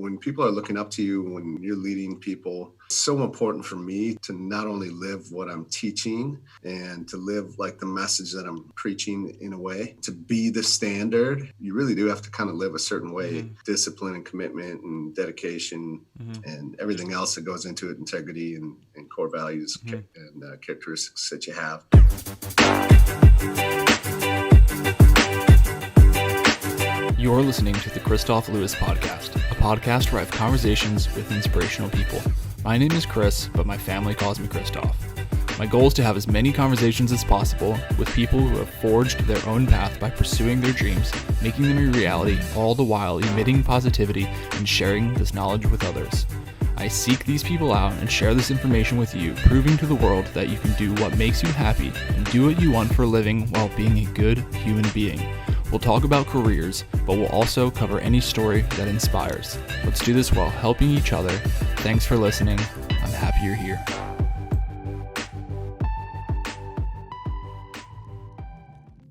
when people are looking up to you, when you're leading people, it's so important for me to not only live what I'm teaching and to live like the message that I'm preaching in a way, to be the standard. You really do have to kind of live a certain way, discipline and commitment and dedication and everything else that goes into it, integrity and core values and characteristics that you have. You're listening to the Kristof Lewis Podcast, a podcast where I have conversations with inspirational people. My name is Chris, but my family calls me Kristof. My goal is to have as many conversations as possible with people who have forged their own path by pursuing their dreams, making them a reality, all the while emitting positivity and sharing this knowledge with others. I seek these people out and share this information with you, proving to the world that you can do what makes you happy and do what you want for a living while being a good human being. We'll talk about careers, but we'll also cover any story that inspires. Let's do this while helping each other. Thanks for listening. I'm happy you're here.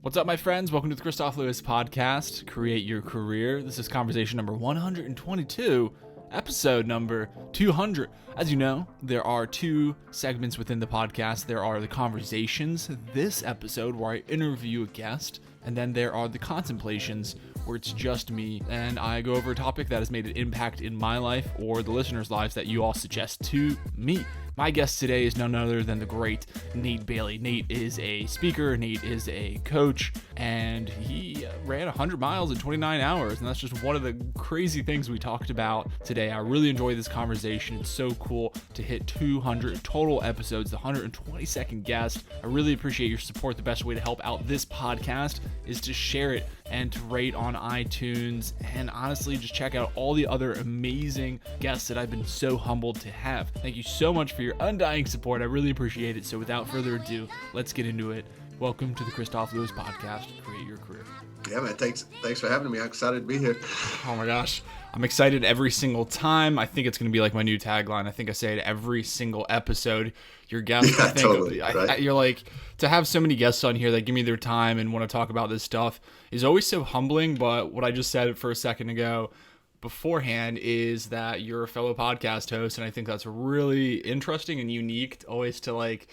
What's up, my friends? Welcome to the Kristof Lewis Podcast, Create Your Career. This is conversation number 122, episode number 200. As you know, there are two segments within the podcast. There are the conversations, this episode where I interview a guest, and then there are the contemplations where it's just me and I go over a topic that has made an impact in my life or the listeners' lives that you all suggest to me. My guest today is none other than the great Nate Bailey. Nate is a speaker, Nate is a coach, and he ran 100 miles in 29 hours, and that's just one of the crazy things we talked about today. I really enjoy this conversation. It's so cool to hit 200 total episodes, the 122nd guest. I really appreciate your support. The best way to help out this podcast is to share it and to rate on iTunes, and honestly, just check out all the other amazing guests that I've been so humbled to have. Thank you so much for your undying support. I really appreciate it. So without further ado, let's get into it. Welcome to the Kristof Lewis Podcast, Create Your Career. Yeah, man, thanks for having me. I'm excited to be here. Oh my gosh, I'm excited every single time. I think it's going to be like my new tagline. I think I say it every single episode. Your guest, yeah, I think, totally, right? You're like, to have so many guests on here that give me their time and want to talk about this stuff is always so humbling. But what I just said for a second ago beforehand is that you're a fellow podcast host, and I think that's really interesting and unique always to like,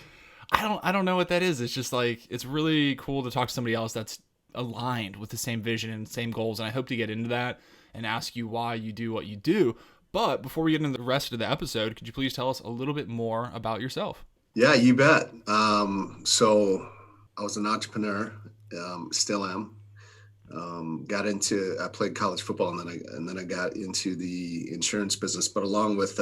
I don't know what that is. It's just like, it's really cool to talk to somebody else that's aligned with the same vision and same goals, and I hope to get into that and ask you why you do what you do. But before we get into the rest of the episode, could you please tell us a little bit more about yourself? Yeah, you bet. So I was an entrepreneur, still am. I played college football, and then I got into the insurance business. But along with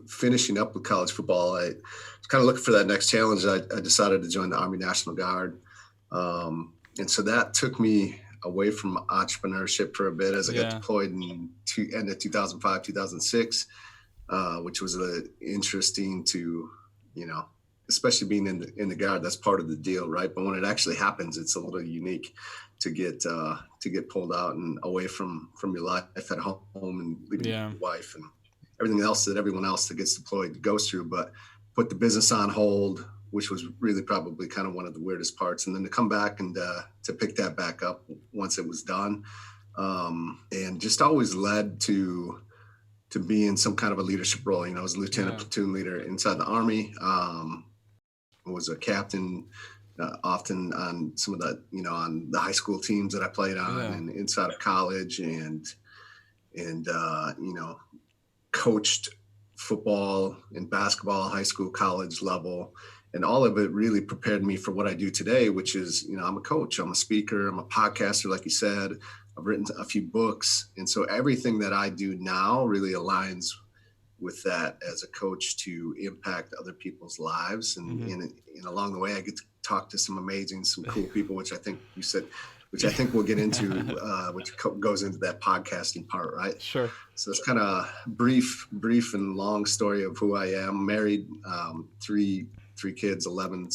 finishing up with college football, I was kind of looking for that next challenge. I decided to join the Army National Guard. And so that took me away from entrepreneurship for a bit as I got deployed in end of 2005, 2006, which was interesting to, especially being in the Guard. That's part of the deal, right? But when it actually happens, it's a little unique to get pulled out and away from your life at home and leaving your wife and everything else that everyone else that gets deployed goes through, but put the business on hold, which was really probably kind of one of the weirdest parts. And then to come back and to pick that back up once it was done. And just always led to be in some kind of a leadership role. I was a lieutenant platoon leader inside the Army. I was a captain often on some of the, on the high school teams that I played on and inside of college and coached football and basketball, high school, college level. And all of it really prepared me for what I do today, which is, I'm a coach, I'm a speaker, I'm a podcaster, like you said. I've written a few books. And so everything that I do now really aligns with that as a coach to impact other people's lives. And along the way, I get to talk to some cool people, which I think you said, which I think we'll get into, which goes into that podcasting part, right? Sure. So it's kind of brief and long story of who I am. Married, three kids, 11,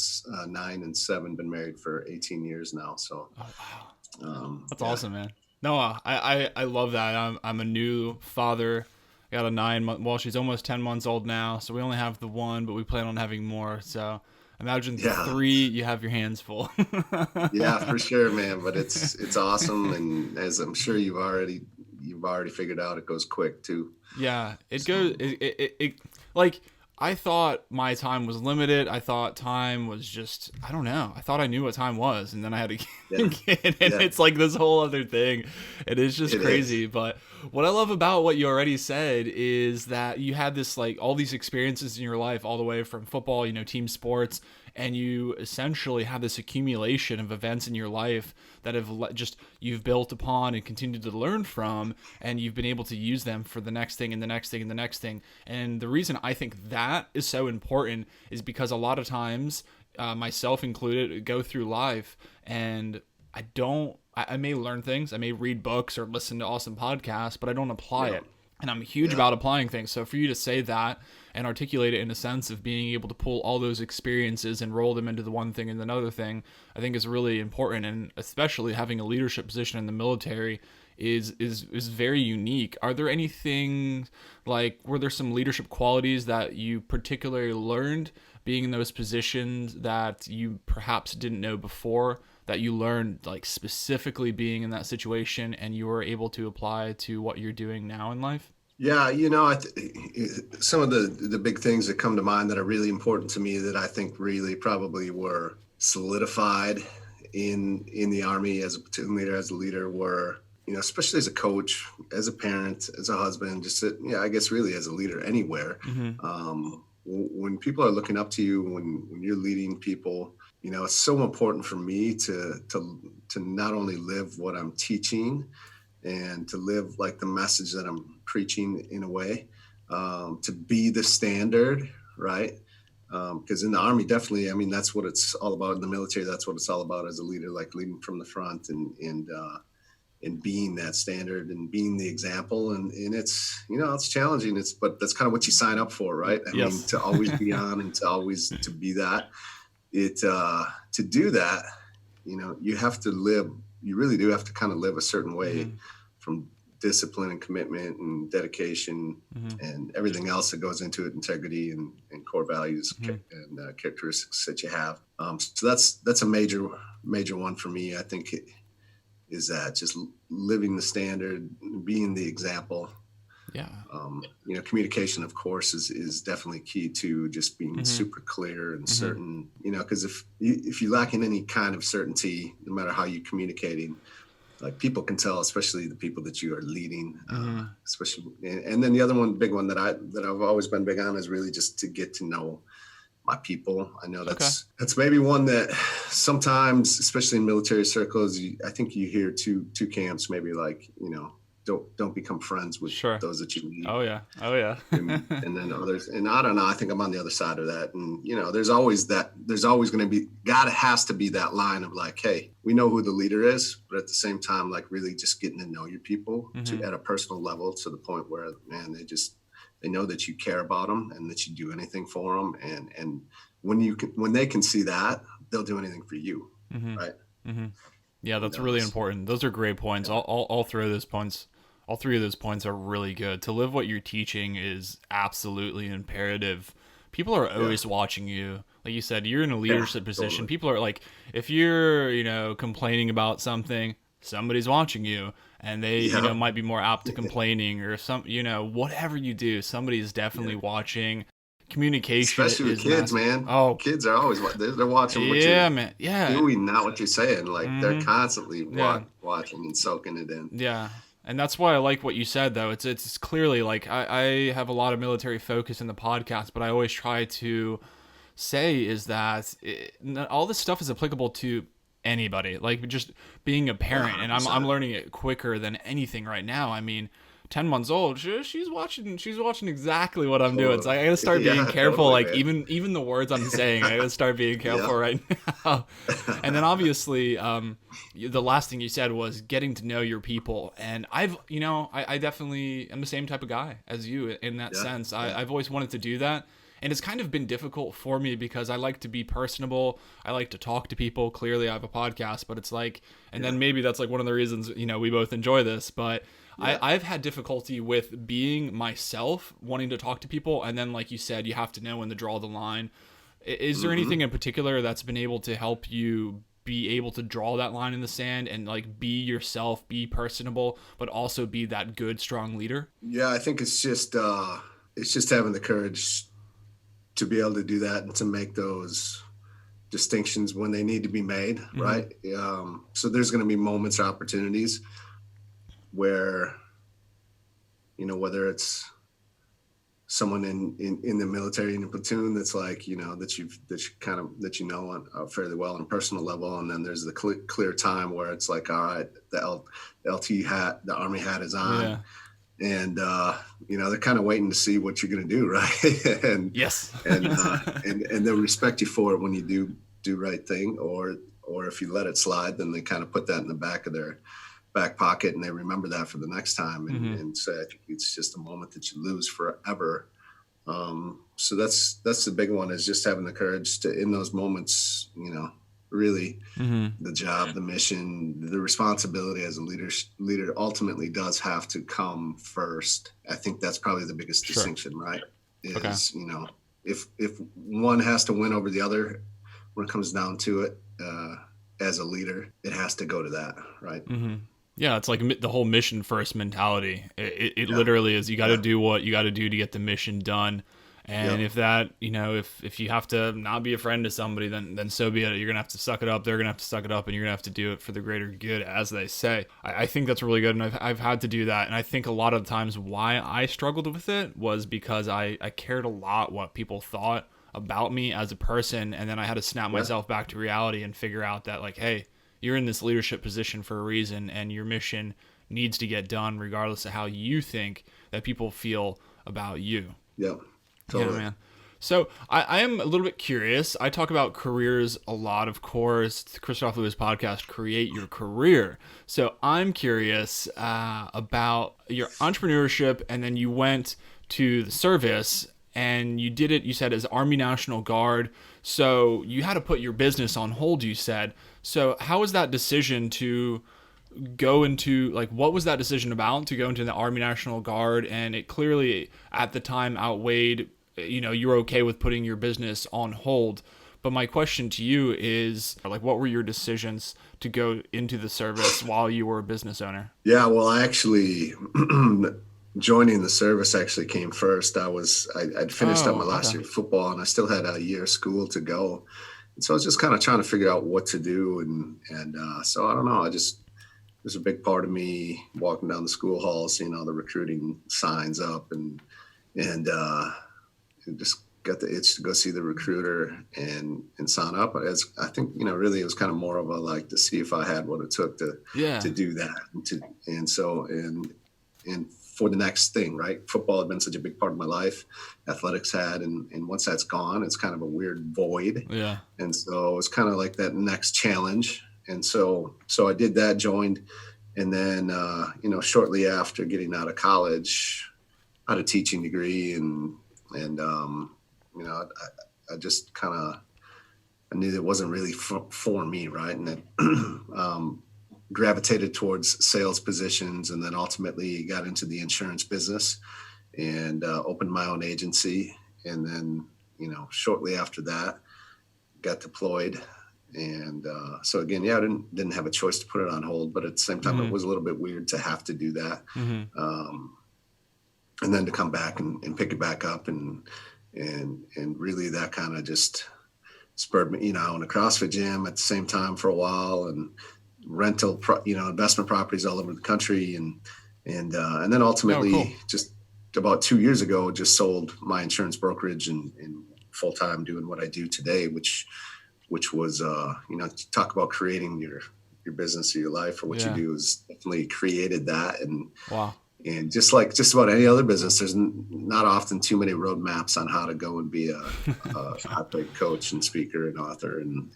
9, and 7. Been married for 18 years now. So that's awesome, man. No, I love that. I'm a new father. I got a 9-month. Well, she's almost 10 months old now, so we only have the one, but we plan on having more. So imagine 3, you have your hands full. Yeah, for sure, man. But it's awesome, and as I'm sure you've you've already figured out it goes quick too. Yeah, it So goes. It like I thought my time was limited. I thought time was just I don't know. I thought I knew what time was, and then I had to yeah, get, and yeah, it's like this whole other thing. It is just it is. crazy. But what I love about what you already said is that you had this like all these experiences in your life, all the way from football, team sports, and you essentially have this accumulation of events in your life that have just you've built upon and continued to learn from, and you've been able to use them for the next thing and the next thing and the next thing. And the reason I think that is so important is because a lot of times, myself included, go through life and I may learn things, I may read books or listen to awesome podcasts, but I don't apply Yeah, it. And I'm huge yeah, about applying things. So for you to say that and articulate it in a sense of being able to pull all those experiences and roll them into the one thing and another thing, I think is really important. And especially having a leadership position in the military is very unique. Are there anything like were there some leadership qualities that you particularly learned being in those positions that you perhaps didn't know before, that you learned like specifically being in that situation and you were able to apply to what you're doing now in life? yeah. Some of the big things that come to mind that are really important to me that I think really probably were solidified in the Army as a platoon leader, as a leader, were especially as a coach, as a parent, as a husband, I guess really as a leader anywhere. Mm-hmm. When people are looking up to you, when you're leading people, it's so important for me to not only live what I'm teaching and to live like the message that I'm preaching in a way, to be the standard, right? Because in the Army, definitely, I mean, that's what it's all about. In the military, that's what it's all about as a leader, like leading from the front and being that standard and being the example. And it's challenging. But that's kind of what you sign up for, right? I mean, Yes. to always be on and to always to be that. To do that, you have to live. You really do have to kind of live a certain way, Mm-hmm. from discipline and commitment and dedication Mm-hmm. and everything else that goes into it, integrity and core values Mm-hmm. and characteristics that you have. So that's a major one for me. I think it is that just living the standard, being the example. Yeah. Communication, of course, is definitely key to just being Mm-hmm. super clear and Mm-hmm. certain. Because if you lack in any kind of certainty, no matter how you're communicating, like people can tell, especially the people that you are leading. Mm-hmm. Especially, and then the other big one that I've always been big on is really just to get to know my people. I know Okay. that's maybe one that sometimes, especially in military circles, I think you hear two camps, maybe like, don't become friends with Sure. those that you lead. Oh yeah. Oh yeah. And then others, and I don't know, I think I'm on the other side of that. And there's always going to be, God has to be that line of like, hey, we know who the leader is, but at the same time, like really just getting to know your people Mm-hmm. at a personal level, to the point where, man, they know that you care about them and that you do anything for them. And when they can see that, they'll do anything for you. Mm-hmm. Right. Mm-hmm. Yeah, that's really important. Those are great points. All three of those points. All three of those points are really good. To live what you're teaching is absolutely imperative. People are Yeah. always watching you. Like you said, you're in a Yeah. leadership position. Totally. People are like, if you're, complaining about something, somebody's watching you, and they, Yeah. might be more apt to complaining or whatever you do, somebody's definitely Yeah. watching. Communication Especially with is kids, massive. man. Oh, Kids are always they're watching what you're yeah, man. Yeah. doing, not what you're saying. Like they're Mm-hmm. constantly Yeah. watching and soaking it in. Yeah. And that's why I like what you said, though. It's clearly like I have a lot of military focus in the podcast, but I always try to say is that all this stuff is applicable to anybody. Like just being a parent, and I'm 100%. learning it quicker than anything right now. I mean, 10 months old, she's watching exactly what I'm doing. So I gotta start being Yeah, careful. totally, Like man. even the words I'm saying, I gotta start being careful right now. And then obviously, the last thing you said was getting to know your people. And I definitely am the same type of guy as you in that Yeah, sense. yeah, I've always wanted to do that. And it's kind of been difficult for me because I like to be personable. I like to talk to people. Clearly, I have a podcast, but it's like, and then maybe that's like one of the reasons, we both enjoy this. But yeah. I've had difficulty with being myself, wanting to talk to people. And then, like you said, you have to know when to draw the line. Is there Mm-hmm. anything in particular that's been able to help you be able to draw that line in the sand and like be yourself, be personable, but also be that good, strong leader? Yeah, I think it's just having the courage to be able to do that and to make those distinctions when they need to be made, Mm-hmm. right? So there's going to be moments or opportunities where, whether it's someone in the military in a platoon that's like, on fairly well on a personal level, and then there's the clear time where it's like, all right, the LT hat, the Army hat is on, Yeah. and they're kind of waiting to see what you're going to do, right? and Yes. and they'll respect you for it when you do right thing, or if you let it slide, then they kind of put that in the back of their back pocket and they remember that for the next time. And, Mm-hmm. and so I think it's just a moment that you lose forever. So that's the big one, is just having the courage to, in those moments, really Mm-hmm. the job, the mission, the responsibility as a leader ultimately does have to come first. I think that's probably the biggest Sure. distinction, right? Okay. Is, if one has to win over the other, when it comes down to it, as a leader, it has to go to that, right? Mm-hmm. Yeah, it's like the whole mission first mentality. It Yeah. literally is. You got to Yeah. do what you got to do to get the mission done. And Yep. if that, if you have to not be a friend to somebody, then so be it. You're gonna have to suck it up. They're gonna have to suck it up, and you're gonna have to do it for the greater good, as they say. I think that's really good, and I've had to do that. And I think a lot of the times why I struggled with it was because I cared a lot what people thought about me as a person, and then I had to snap Yeah. myself back to reality and figure out that, like, hey, you're in this leadership position for a reason, and your mission needs to get done regardless of how you think that people feel about you. Yep. Yeah, Totally. man. So I am a little bit curious. I talk about careers a lot, of course. It's the Kristof Lewis podcast, Create Your Career. So I'm curious about your entrepreneurship, and then you went to the service and you did it, you said, as Army National Guard. So you had to put your business on hold, you said. So how was that decision to go into, like, what was that decision about to go into the Army National Guard? And it clearly at the time outweighed, you were okay with putting your business on hold. But my question to you is, like, what were your decisions to go into the service while you were a business owner? Yeah. Well, I actually joining the service actually came first. I'd finished up my Oh, last okay. year of football and I still had a year of school to go. And so I was just kind of trying to figure out what to do. And so I don't know. There's a big part of me walking down the school hall, seeing all the recruiting signs up and just got the itch to go see the recruiter and sign up. As I think, really it was kind of more of a like to see if I had what it took Yeah. to do that. And for the next thing, right? Football had been such a big part of my life. Athletics had, and once that's gone, it's kind of a weird void. Yeah. And so it's kind of like that next challenge. And so I did that, joined, and then shortly after getting out of college, I had a teaching degree, I just kind of I knew that it wasn't really for me, right? And it gravitated towards sales positions, and then ultimately got into the insurance business and opened my own agency. And then shortly after that, got deployed. And so again, yeah, I didn't have a choice to put it on hold, but at the same time, it Mm-hmm. was a little bit weird to have to do that, Mm-hmm. and then to come back and pick it back up, and really that kind of just spurred me. I owned a CrossFit gym at the same time for a while, and investment properties all over the country, and then Oh, cool. ultimately, just about 2 years ago, just sold my insurance brokerage and full time doing what I do today, which was talk about creating your business or your life or what you Yeah. do, is definitely created that. Wow. And just like just about any other business, there's not often too many roadmaps on how to go and be a high-paid coach and speaker and author, and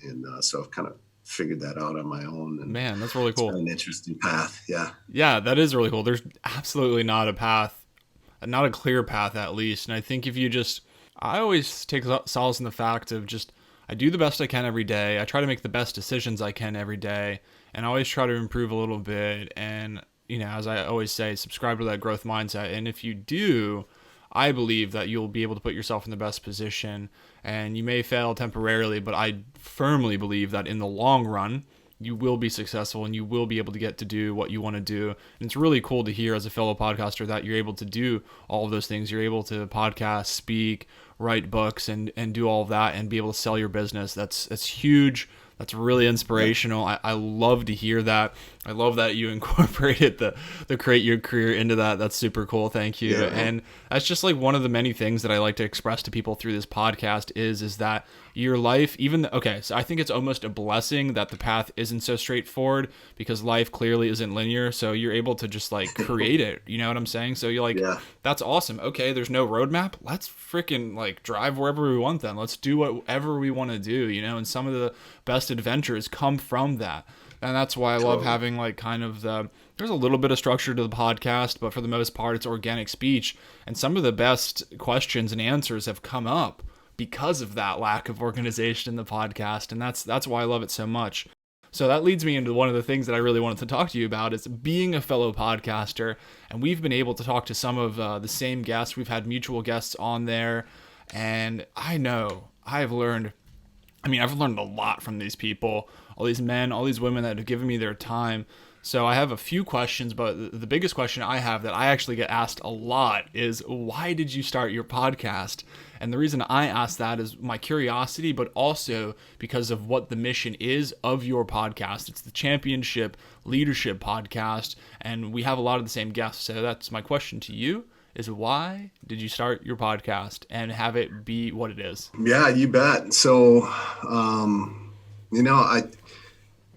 so I've kind of figured that out on my own, and Man, that's really it's been cool. an interesting path. Yeah. Yeah, that is really cool. There's absolutely not a path, not a clear path at least. And I think if you just, I always take solace in the fact of just, I do the best I can every day. I try to make the best decisions I can every day. And I always try to improve a little bit. And, as I always say, subscribe to that growth mindset. And if you do, I believe that you'll be able to put yourself in the best position, and you may fail temporarily, but I firmly believe that in the long run, you will be successful and you will be able to get to do what you want to do. And it's really cool to hear as a fellow podcaster that you're able to do all of those things. You're able to podcast, speak, write books, and do all of that and be able to sell your business. That's huge. That's really inspirational. I love to hear that. I love that you incorporated the create your career into that. That's super cool. Thank you. Yeah. And that's just like one of the many things that I like to express to people through this podcast is that your life, so I think it's almost a blessing that the path isn't so straightforward, because life clearly isn't linear. So you're able to just like create it. You know what I'm saying? So you're like, that's awesome. Okay, there's no roadmap. Let's freaking like drive wherever we want then. Let's do whatever we want to do, and some of the best adventures come from that. And that's why I love having like kind of there's a little bit of structure to the podcast, but for the most part, it's organic speech. And some of the best questions and answers have come up because of that lack of organization in the podcast. And that's why I love it so much. So that leads me into one of the things that I really wanted to talk to you about is being a fellow podcaster. And we've been able to talk to some of the same guests. We've had mutual guests on there. And I know I've learned a lot from these people, all these men, all these women that have given me their time. So I have a few questions, but the biggest question I have that I actually get asked a lot is, why did you start your podcast? And the reason I ask that is my curiosity, but also because of what the mission is of your podcast. It's the Championship Leadership Podcast, and we have a lot of the same guests. So that's my question to you. Is why did you start your podcast and have it be what it is? Yeah, you bet. So,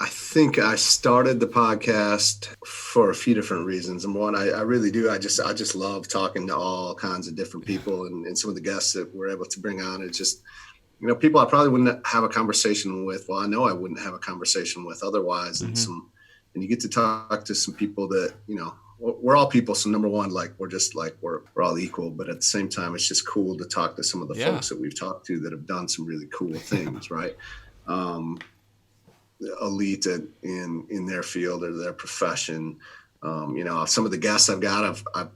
I think I started the podcast for a few different reasons. Number one, I really do. I just love talking to all kinds of different people, and some of the guests that we're able to bring on. It's just, people I probably wouldn't have a conversation with. Well, I know I wouldn't have a conversation with otherwise. And you get to talk to some people that, we're all people. So number one, like we're all equal, but at the same time, it's just cool to talk to some of the folks that we've talked to that have done some really cool things, right? Elite in their field or their profession. Some of the guests I've got, I've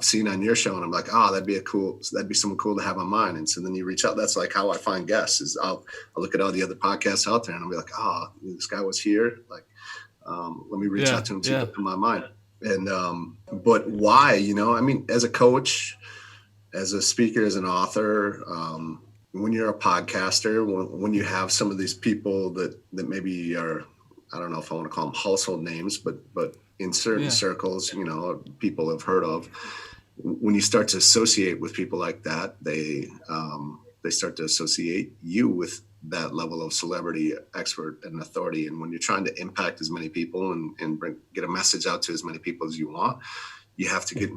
seen on your show, and I'm like, that'd be someone cool to have on mine. And so then you reach out. That's like how I find guests is I'll look at all the other podcasts out there and I'll be like, this guy was here. Like, let me reach out to him, see what's in my mind. And, but why, as a coach, as a speaker, as an author, when you're a podcaster, when you have some of these people that maybe are, I don't know if I want to call them household names, but in certain circles, people have heard of, when you start to associate with people like that, they start to associate you with that level of celebrity, expert, and authority. And when you're trying to impact as many people and get a message out to as many people as you want, you have to get,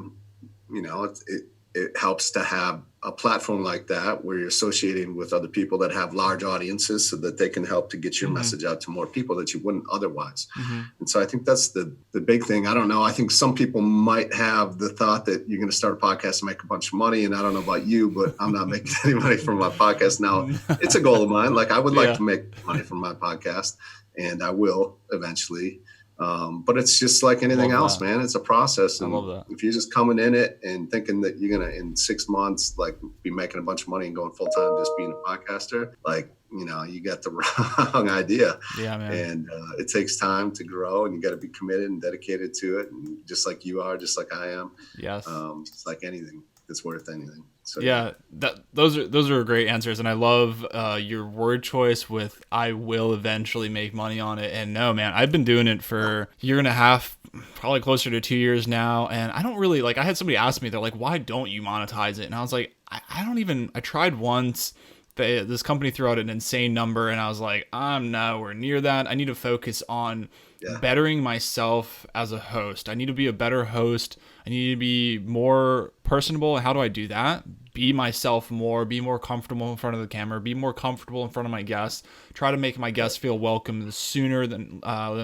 it helps to have a platform like that where you're associating with other people that have large audiences so that they can help to get your message out to more people that you wouldn't otherwise. And so I think that's the big thing. I don't know. I think some people might have the thought that you're going to start a podcast and make a bunch of money. And I don't know about you, but I'm not making any money from my podcast now. It's a goal of mine. Like I would like to make money from my podcast, and I will eventually. But it's just like anything else, man. It's a process. And I love that. If you're just coming in it and thinking that you're going to, in 6 months, like be making a bunch of money and going full time, just being a podcaster, like, you got the wrong idea. Yeah, man. And it takes time to grow, and you got to be committed and dedicated to it. And just like you are, just like I am. Yes. It's like anything that's worth anything. So those are great answers, and I love your word choice with "I will eventually make money on it." And no, man, I've been doing it for a year and a half, probably closer to 2 years now, and I don't really I had somebody ask me, they're like, "Why don't you monetize it?" And I was like, I tried once. This company threw out an insane number, and I was like, I'm nowhere near that. I need to focus on bettering myself as a host. I need to be a better host. I need to be more personable. And how do I do that? Be myself more, be more comfortable in front of the camera, be more comfortable in front of my guests, try to make my guests feel welcome sooner than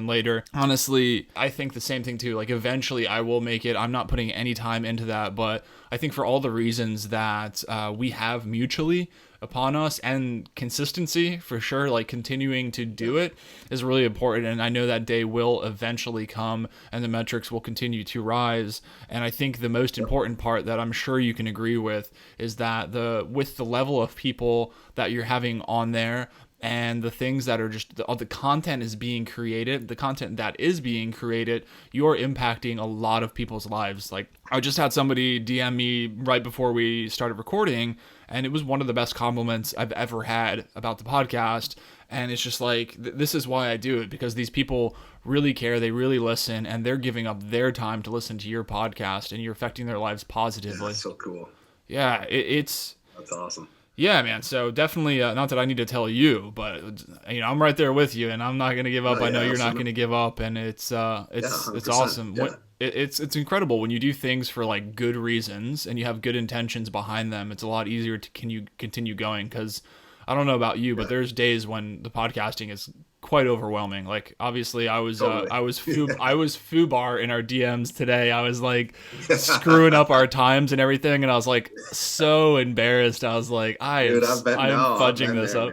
later. Honestly, I think the same thing too. Like eventually I will make it. I'm not putting any time into that, but I think for all the reasons that we have mutually, upon us, and consistency for sure, like continuing to do it is really important. And I know that day will eventually come and the metrics will continue to rise. And I think the most important part that I'm sure you can agree with is that with the level of people that you're having on there, and the things that are just the content is being created, the content that is being created, you're impacting a lot of people's lives. Like, I just had somebody DM me right before we started recording, and it was one of the best compliments I've ever had about the podcast. And it's just like, this is why I do it, because these people really care, they really listen, and they're giving up their time to listen to your podcast, and you're affecting their lives positively. Yeah, that's so cool. Yeah, that's awesome. Yeah, man. So definitely, not that I need to tell you, but I'm right there with you, and I'm not gonna give up. I know you're not gonna give up, and it's awesome. Yeah. It's incredible when you do things for like good reasons and you have good intentions behind them. It's a lot easier to continue going, because I don't know about you, but there's days when the podcasting is quite overwhelming. Like, obviously I was foobar in our DMs today. I was like screwing up our times and everything, and I was like so embarrassed. I was like, I'm fudging this up.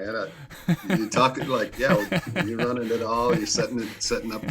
You're talking like, you're running it all. You're setting up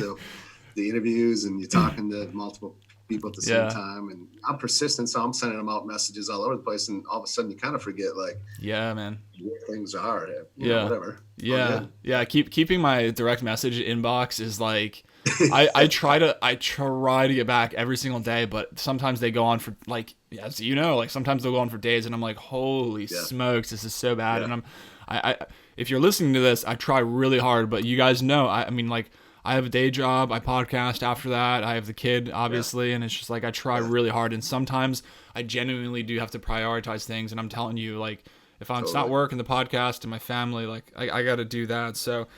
the interviews, and you're talking to multiple people at the same time. And I'm persistent, so I'm sending them out messages all over the place, and all of a sudden you kind of forget, like, man, where things are. Whatever. Yeah. Keeping my direct message inbox is like, I try to get back every single day, but sometimes they go on for, like, as you know, like sometimes they'll go on for days, and I'm like, holy smokes, this is so bad. And I if you're listening to this, I try really hard, but you guys know, I mean, like, I have a day job, I podcast after that, I have the kid, obviously, and it's just like, I try really hard, and sometimes I genuinely do have to prioritize things, and I'm telling you, like, if it's not work and the podcast and my family, like, I got to do that. So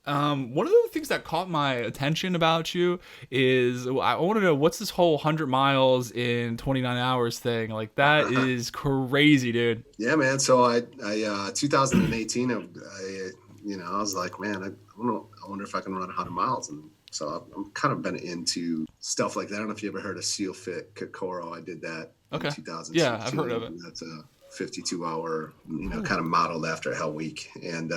one of the things that caught my attention about you is, I want to know, what's this whole 100 miles in 29 hours thing? Like, that is crazy, dude. Yeah, man. So I 2018, I was like, man, I wonder if I can run 100 miles. And so I'm kind of been into stuff like that. I don't know if you ever heard of Seal Fit Kokoro. I did that in 2016. Yeah, I've heard of it. That's a 52-hour, kind of modeled after Hell Week. And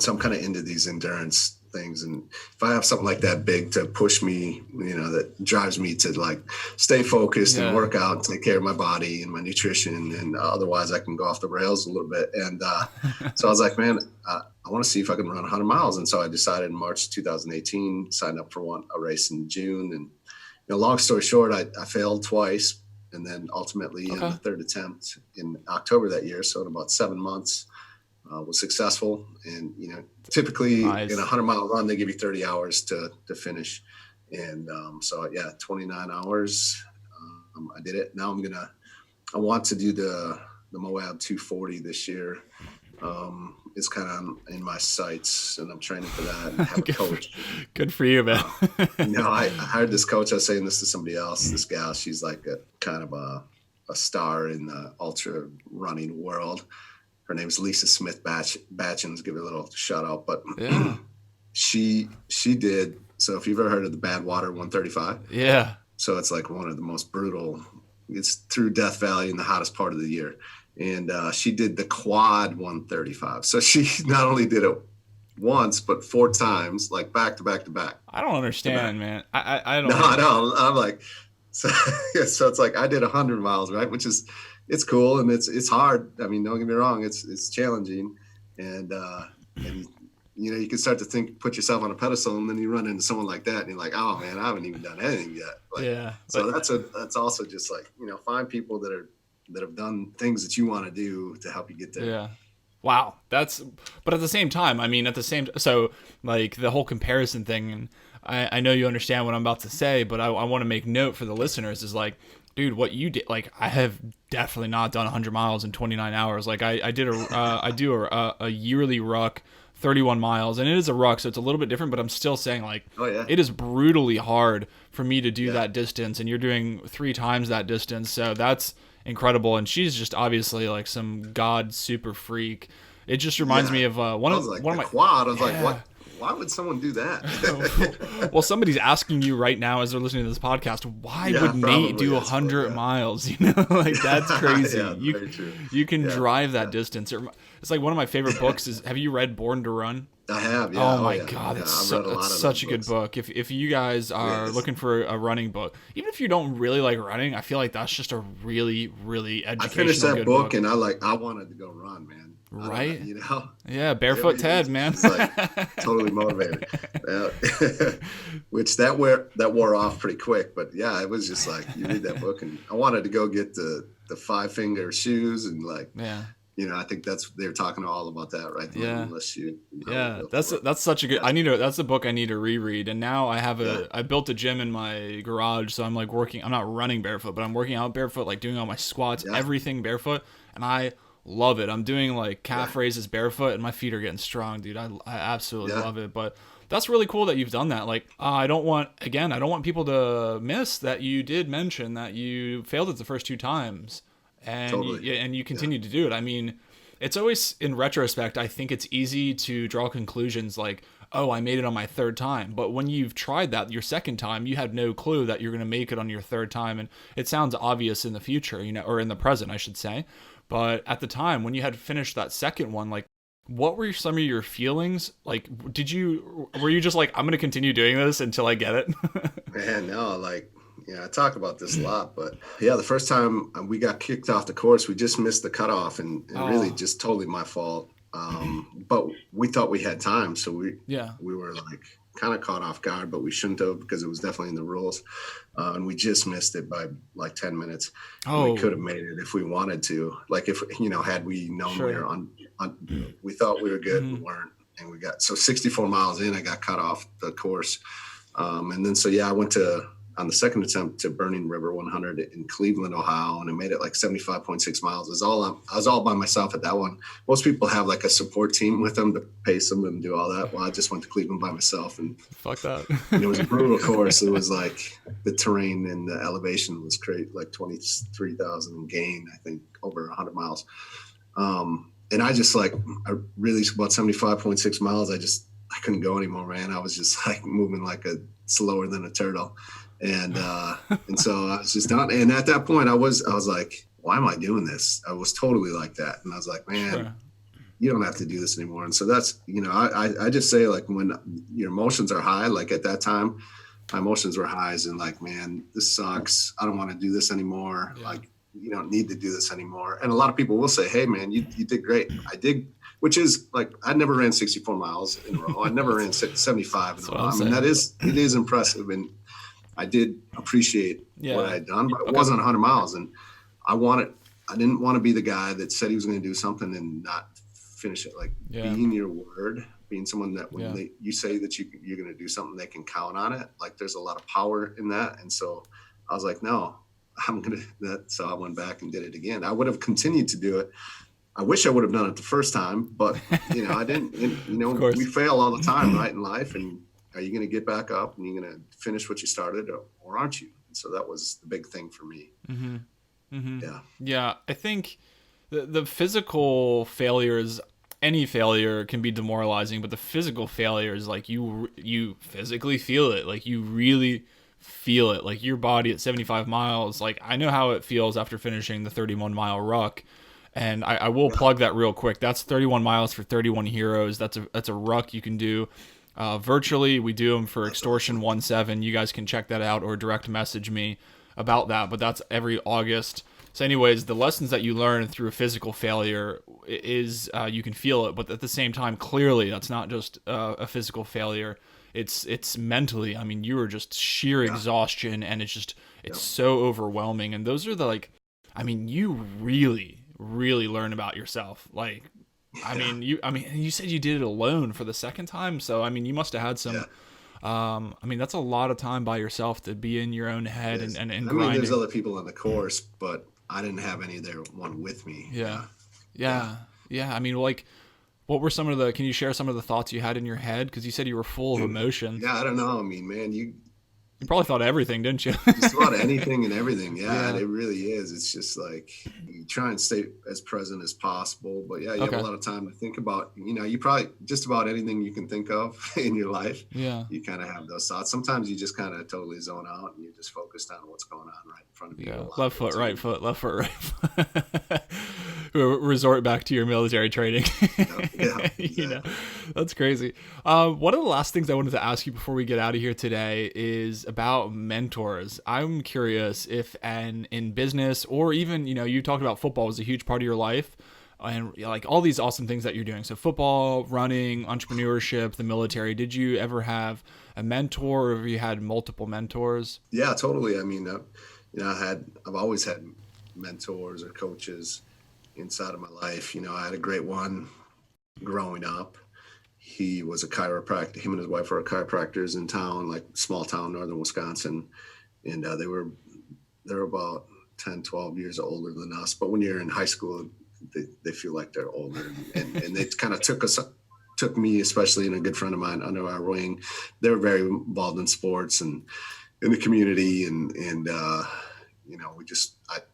so I'm kind of into these endurance things. And if I have something like that big to push me, that drives me to, like, stay focused and work out and take care of my body and my nutrition, and otherwise I can go off the rails a little bit. And so I was like, man, I want to see if I can run 100 miles. And so I decided in March 2018, signed up for a race in June. And long story short, I failed twice. And then ultimately in the third attempt in October that year, so in about 7 months, was successful. And, typically in a 100-mile run, they give you 30 hours to finish. And 29 hours, I did it. Now I want to do the Moab 240 this year. It's kind of in my sights, and I'm training for that and have a coach. Good for you, man. I hired this coach. I was saying this to somebody else. This gal, she's like a kind of a star in the ultra running world. Her name is Lisa Smith Batchins. Give her a little shout out. But she did. So if you've ever heard of the Badwater 135, so it's like one of the most brutal. It's through Death Valley in the hottest part of the year. And she did the quad 135. So she not only did it once, but 4 times, like back to back to back. I don't understand, man. I don't. No, I don't. I'm like, so it's like I did 100 miles, right? Which is, it's cool and it's hard. I mean, don't get me wrong, it's challenging, and you can start to put yourself on a pedestal, and then you run into someone like that, and you're like, oh man, I haven't even done anything yet. Like, so that's also just like, find people that have done things that you want to do to help you get there. Yeah. Wow. But at the same time, I mean, so like the whole comparison thing, and I know you understand what I'm about to say, but I want to make note for the listeners is like, dude, what you did, like, I have definitely not done 100 miles in 29 hours. Like I do a yearly ruck, 31 miles, and it is a ruck, so it's a little bit different, but I'm still saying, like, it is brutally hard for me to do that distance, and you're doing 3 times that distance. So that's incredible. And she's just obviously like some god super freak. It just reminds me of one of my quad. I was like, why would someone do that? Well, somebody's asking you right now as they're listening to this podcast, why would Nate probably, do I suppose, 100 miles? Like, that's crazy. Yeah, very true. You can Yeah, drive that yeah. distance. It's like one of my favorite books is, have you read Born to Run? I have, yeah. Oh Oh my yeah. God, Yeah, that's, I've read a lot that's of such those a good books. book. If you guys are Yes. looking for a running book, even if you don't really like running, I feel like that's just a really, really I finished educational that good book book. and I wanted to go run, man. I don't know, Right? you know? Yeah, Barefoot Ted, man. It's like totally motivated. Uh, which that wore off pretty quick, but yeah, it was just like you read that book and I wanted to go get the 5-finger shoes and like, Yeah. I think they're talking all about that, right? The Yeah. limitless shoe. Yeah, that's such a good. That's a book I need to reread. And now I built a gym in my garage, so I'm like working. I'm not running barefoot, but I'm working out barefoot, like doing all my squats, everything barefoot, and I love it. I'm doing like calf raises barefoot, and my feet are getting strong, dude. I absolutely love it. But that's really cool that you've done that. Like, I don't want people to miss that you did mention that you failed it the first 2 times, and Totally. you continue to do it. I mean, it's always, in retrospect, I think it's easy to draw conclusions like, oh, I made it on my 3rd time. But when you've tried that your 2nd time, you had no clue that you're going to make it on your 3rd time. And it sounds obvious in the future, or in the present, I should say. But at the time, when you had finished that 2nd one, like, what were some of your feelings? Like, were you just like, I'm going to continue doing this until I get it? Man, no, like, I talk about this a lot, but yeah, the first time we got kicked off the course, we just missed the cutoff and really just totally my fault. But we thought we had time. So we were like kind of caught off guard, but we shouldn't have because it was definitely in the rules. And we just missed it by like 10 minutes. We could have made it if we wanted to. Like if, had we known we were we thought we were good, we weren't. And we got, so 64 miles in, I got cut off the course. And then, I went on the 2nd attempt to Burning River 100 in Cleveland, Ohio, and I made it like 75.6 miles. I was all by myself at that one. Most people have like a support team with them to pace them and do all that. Well, I just went to Cleveland by myself, and fuck that. It was a brutal course. It was like the terrain and the elevation was great, like 23,000 gain, I think, over 100 miles. And I just about 75.6 miles. I couldn't go anymore, man. I was just like moving like slower than a turtle. And so I was just done. And at that point I was like, why am I doing this? I was totally like that. And I was like, man, you don't have to do this anymore. And so that's, I just say, like, when your emotions are high, like at that time, my emotions were highs and like, man, this sucks. I don't want to do this anymore. Yeah. Like, you don't need to do this anymore. And a lot of people will say, hey man, you did great. I did, which is like, I never ran 64 miles in a row. I never ran 75 in a row. I mean, it is impressive. And I did appreciate what I had done, but it wasn't 100 miles. And I didn't want to be the guy that said he was going to do something and not finish it. Like being your word, being someone that when you say that you're going to do something, they can count on it. Like there's a lot of power in that. And so I was like, no, I'm going to do that. So I went back and did it again. I would have continued to do it. I wish I would have done it the first time, but I didn't, we fail all the time, right, in life. And are you going to get back up and you're going to finish what you started or aren't you? And so that was the big thing for me. Mm-hmm. Mm-hmm. Yeah. Yeah. I think the physical failures, any failure can be demoralizing, but the physical failure is like you physically feel it. Like you really feel it. Like your body at 75 miles. Like I know how it feels after finishing the 31-mile ruck. And I will plug that real quick. That's 31 miles for 31 heroes. That's a ruck you can do virtually. We do them for Extortion 17. You guys can check that out or direct message me about that. But that's every August. So anyways, the lessons that you learn through a physical failure is you can feel it. But at the same time, clearly, that's not just a physical failure. It's mentally. I mean, you are just sheer exhaustion, and it's so overwhelming. And those are you really learn about yourself. Like, you said you did it alone for the 2nd time. So, I mean, you must have had some, that's a lot of time by yourself to be in your own head and grinding. I mean, there's other people on the course, but I didn't have any there one with me. Yeah. I mean, like, what were can you share some of the thoughts you had in your head? Cause you said you were full of emotion. Yeah. I don't know. I mean, man, You probably thought of everything, didn't you? Just about anything and everything. Yeah, Yeah. it really is. It's just like you try and stay as present as possible. But yeah, you have a Okay. lot of time to think about, you probably just about anything you can think of in your life. Yeah. You kind of have those thoughts. Sometimes you just kind of totally zone out and you're just focused on what's going on right in front of you. A Yeah. lot Left of it foot, right too. foot, left foot, right foot. Resort back to your military training. Yeah, yeah, You know, exactly. that's crazy. One of the last things I wanted to ask you before we get out of here today is about mentors. I'm curious if, and in business, or even, you talked about football was a huge part of your life, and like all these awesome things that you're doing. So football, running, entrepreneurship, the military. Did you ever have a mentor, or have you had multiple mentors? Yeah, totally. I mean, I've always had mentors or coaches inside of my life. I had a great one growing up. He was a chiropractor. Him and his wife were chiropractors in town, like small town, northern Wisconsin. And they're about 10, 12 years older than us. But when you're in high school, they feel like they're older. And they kind of took me, especially, and a good friend of mine, under our wing. They were very involved in sports and in the community.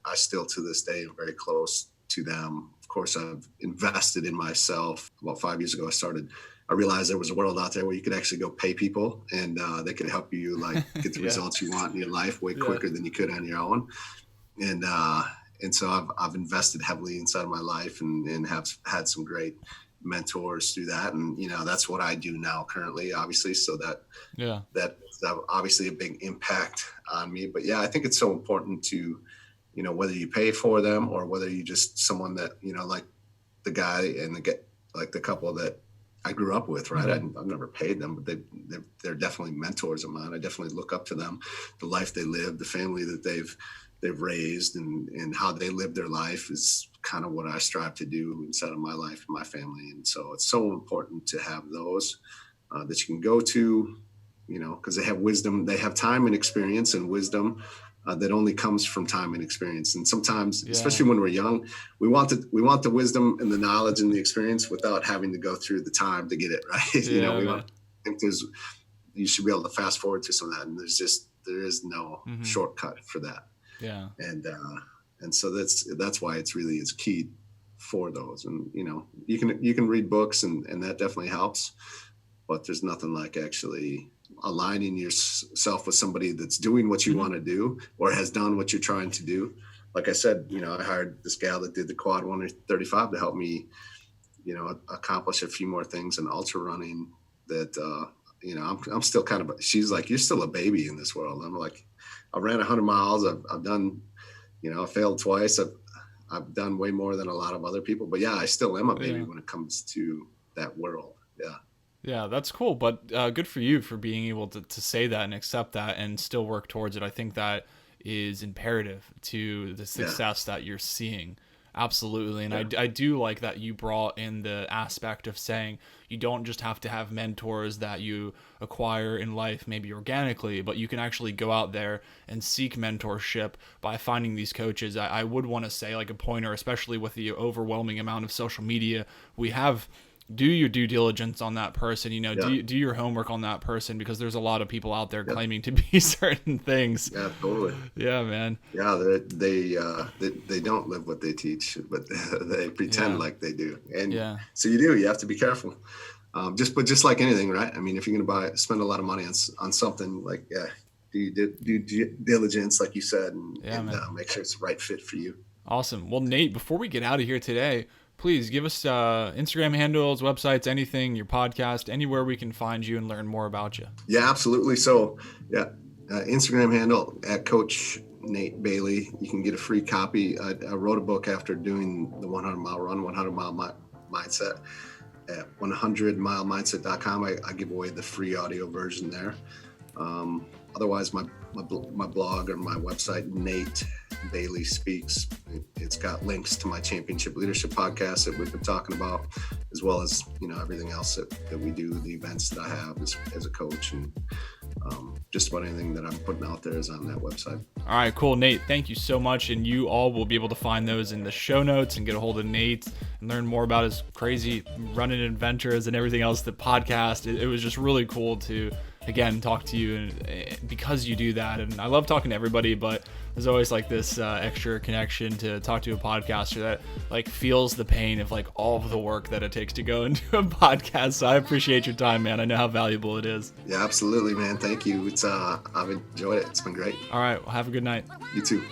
I still to this day am very close to them. Of course, I've invested in myself. About 5 years ago, I realized there was a world out there where you could actually go pay people and they could help you like get the Yeah. results you want in your life way Yeah. quicker than you could on your own. And so I've invested heavily inside of my life and have had some great mentors through that. And, that's what I do now currently, obviously. So Yeah. that's obviously a big impact on me. But yeah, I think it's so important to, whether you pay for them or whether you just someone that, like the guy and like the couple that I grew up with, right? Mm-hmm. I've never paid them, but they're definitely mentors of mine. I definitely look up to them, the life they live, the family that they've raised, and how they live their life is kind of what I strive to do inside of my life and my family. And so it's so important to have those that you can go to, because they have wisdom, they have time and experience and wisdom that only comes from time and experience. And sometimes, Yeah. especially when we're young, we want the wisdom and the knowledge and the experience without having to go through the time to get it, right? Yeah, We man. think you should be able to fast forward to some of that. And there is no Mm-hmm. shortcut for that. Yeah. And so that's why it's key for those. And, you can read books and that definitely helps, but there's nothing like actually aligning yourself with somebody that's doing what you Mm-hmm. want to do or has done what you're trying to do. Like I said, I hired this gal that did the quad 135 to help me, accomplish a few more things in ultra running that, I'm still she's like, you're still a baby in this world. I'm like, I ran 100 miles. I've done, I failed twice. I've done way more than a lot of other people, but yeah, I still am a baby when it comes to that world. Yeah. Yeah, that's cool. But good for you for being able to say that and accept that and still work towards it. I think that is imperative to the success that you're seeing. Absolutely. And I do like that you brought in the aspect of saying you don't just have to have mentors that you acquire in life, maybe organically, but you can actually go out there and seek mentorship by finding these coaches. I would want to say, like, a pointer, especially with the overwhelming amount of social media we have. Do your due diligence on that person, do your homework on that person, because there's a lot of people out there claiming to be certain things. Yeah, totally. Yeah, man. Yeah, they don't live what they teach, but they pretend like they do. And so you have to be careful. Just like anything, right? I mean, if you're going to spend a lot of money on something, like, do due diligence, like you said, and make sure it's the right fit for you. Awesome. Well, Nate, before we get out of here today, please give us Instagram handles, websites, anything, your podcast, anywhere we can find you and learn more about you. Yeah, absolutely. So, Instagram handle at Coach Nate Bailey. You can get a free copy. I wrote a book after doing the 100-mile run, 100-mile mindset at 100milemindset.com. I give away the free audio version there. Otherwise, my blog or my website, Nate Bailey Speaks, it's got links to my championship leadership podcast that we've been talking about, as well as everything else that we do, the events that I have as a coach, and just about anything that I'm putting out there is on that website. All right, cool. Nate, thank you so much. And you all will be able to find those in the show notes and get a hold of Nate and learn more about his crazy running adventures and everything else, the podcast. It was just really cool to again, talk to you and because you do that. And I love talking to everybody, but there's always like this extra connection to talk to a podcaster that like feels the pain of like all of the work that it takes to go into a podcast. So I appreciate your time, man. I know how valuable it is. Yeah, absolutely, man. Thank you. It's I've enjoyed it. It's been great. All right. Well, have a good night. You too.